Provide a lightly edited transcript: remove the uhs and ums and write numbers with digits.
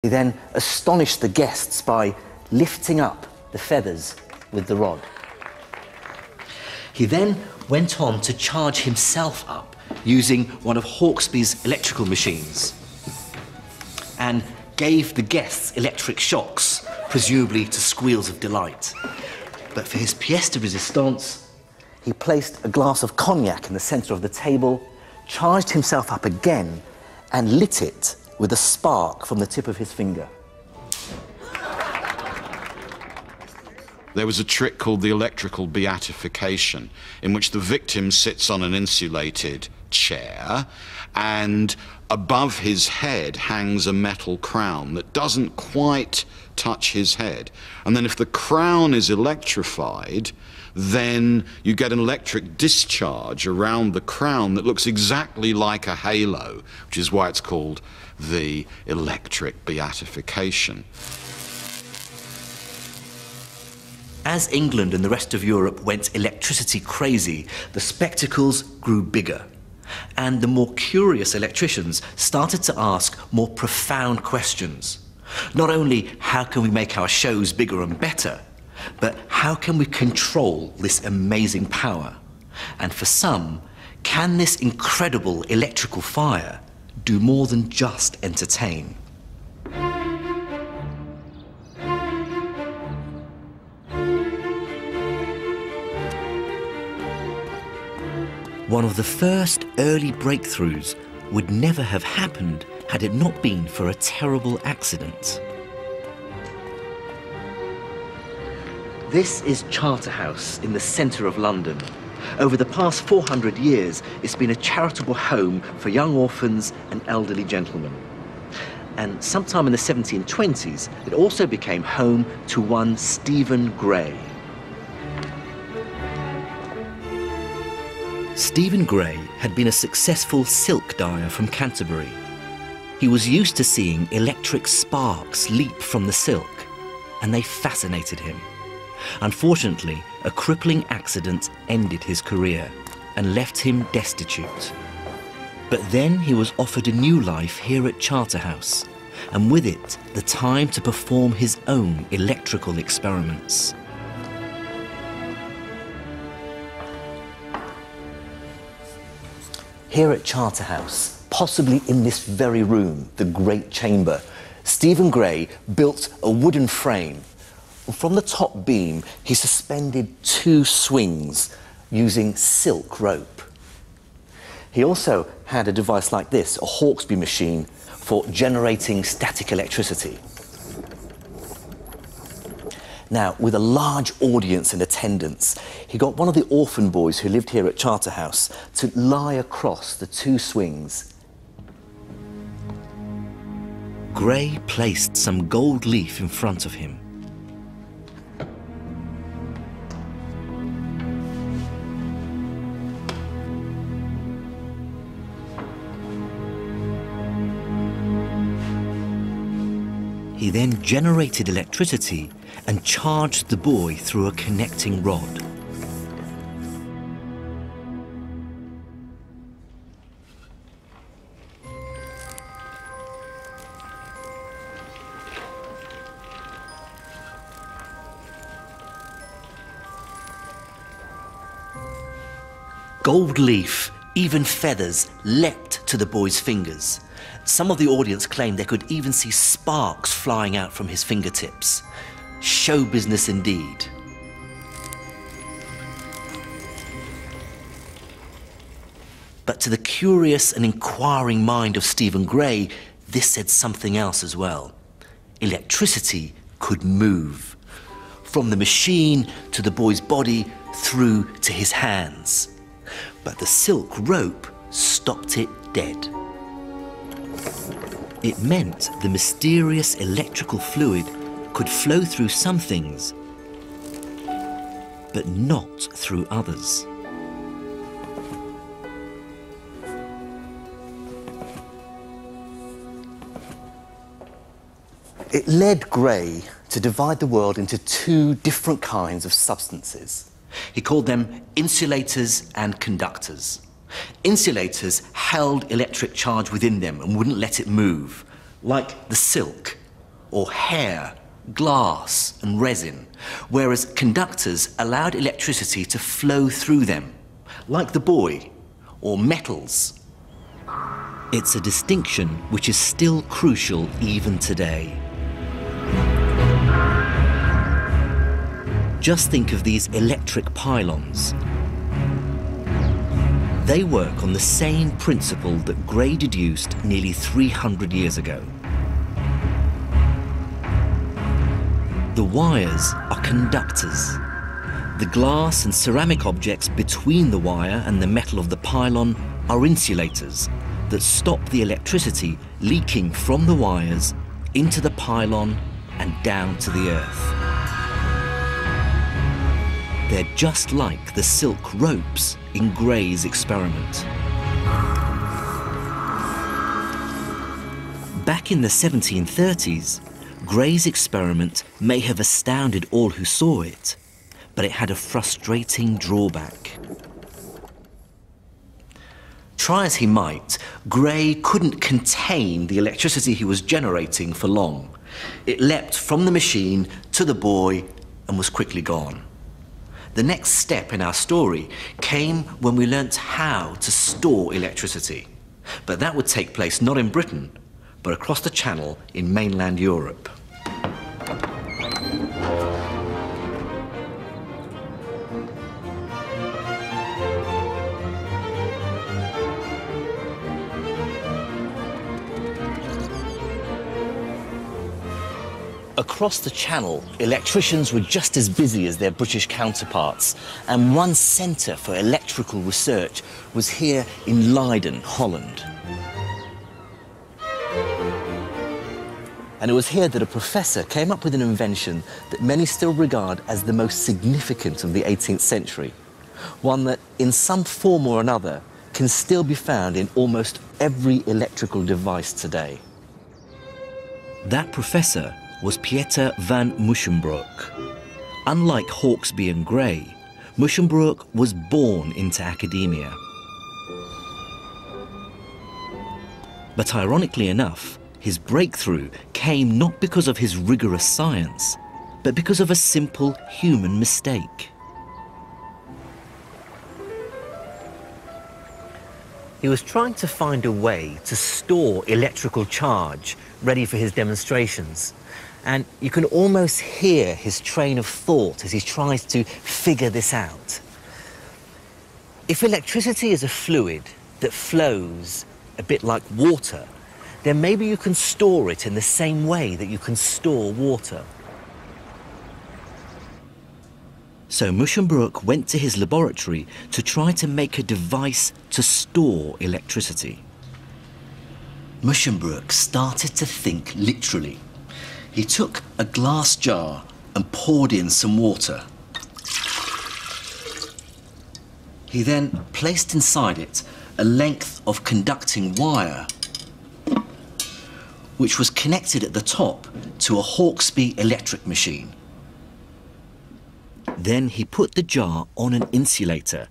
He then astonished the guests by lifting up the feathers with the rod. He then went on to charge himself up using one of Hawksby's electrical machines and gave the guests electric shocks, presumably to squeals of delight. But for his pièce de résistance, he placed a glass of cognac in the centre of the table, charged himself up again, and lit it with a spark from the tip of his finger. There was a trick called the electrical beatification, in which the victim sits on an insulated chair, and above his head hangs a metal crown that doesn't quite touch his head. And then if the crown is electrified, then you get an electric discharge around the crown that looks exactly like a halo, which is why it's called the electric beatification. As England and the rest of Europe went electricity crazy, the spectacles grew bigger. And the more curious electricians started to ask more profound questions. Not only how can we make our shows bigger and better, but how can we control this amazing power? And for some, can this incredible electrical fire do more than just entertain? One of the first early breakthroughs would never have happened had it not been for a terrible accident. This is Charterhouse in the centre of London. Over the past 400 years, it's been a charitable home for young orphans and elderly gentlemen. And sometime in the 1720s, it also became home to one Stephen Gray. Stephen Gray had been a successful silk dyer from Canterbury. He was used to seeing electric sparks leap from the silk, and they fascinated him. Unfortunately, a crippling accident ended his career and left him destitute. But then he was offered a new life here at Charterhouse, and with it, the time to perform his own electrical experiments. Here at Charterhouse, possibly in this very room, the Great Chamber, Stephen Gray built a wooden frame. From the top beam, he suspended 2 swings using silk rope. He also had a device like this, a Hawksby machine, for generating static electricity. Now, with a large audience in attendance, he got one of the orphan boys who lived here at Charterhouse to lie across the 2 swings. Gray placed some gold leaf in front of him. He then generated electricity and charged the boy through a connecting rod. Gold leaf, even feathers, leapt to the boy's fingers. Some of the audience claimed they could even see sparks flying out from his fingertips. Show business indeed. But to the curious and inquiring mind of Stephen Gray, this said something else as well. Electricity could move. From the machine to the boy's body, through to his hands. But the silk rope stopped it dead. It meant the mysterious electrical fluid could flow through some things, but not through others. It led Gray to divide the world into 2 different kinds of substances. He called them insulators and conductors. Insulators held electric charge within them and wouldn't let it move, like the silk or hair, glass and resin, whereas conductors allowed electricity to flow through them, like the buoy, or metals. It's a distinction which is still crucial even today. Just think of these electric pylons. They work on the same principle that Gray deduced nearly 300 years ago. The wires are conductors. The glass and ceramic objects between the wire and the metal of the pylon are insulators that stop the electricity leaking from the wires into the pylon and down to the earth. They're just like the silk ropes in Gray's experiment. Back in the 1730s, Gray's experiment may have astounded all who saw it, but it had a frustrating drawback. Try as he might, Gray couldn't contain the electricity he was generating for long. It leapt from the machine to the buoy and was quickly gone. The next step in our story came when we learnt how to store electricity. But that would take place not in Britain, but across the Channel in mainland Europe. Across the Channel, electricians were just as busy as their British counterparts, and one centre for electrical research was here in Leiden, Holland. And it was here that a professor came up with an invention that many still regard as the most significant of the 18th century, one that, in some form or another, can still be found in almost every electrical device today. That professor was Pieter van Musschenbroek. Unlike Hawksbee and Gray, Musschenbroek was born into academia. But ironically enough, his breakthrough came not because of his rigorous science, but because of a simple human mistake. He was trying to find a way to store electrical charge ready for his demonstrations. And you can almost hear his train of thought as he tries to figure this out. If electricity is a fluid that flows a bit like water, then maybe you can store it in the same way that you can store water. So Musschenbroek went to his laboratory to try to make a device to store electricity. Musschenbroek started to think literally. He took a glass jar and poured in some water. He then placed inside it a length of conducting wire, which was connected at the top to a Hawksbee electric machine. Then he put the jar on an insulator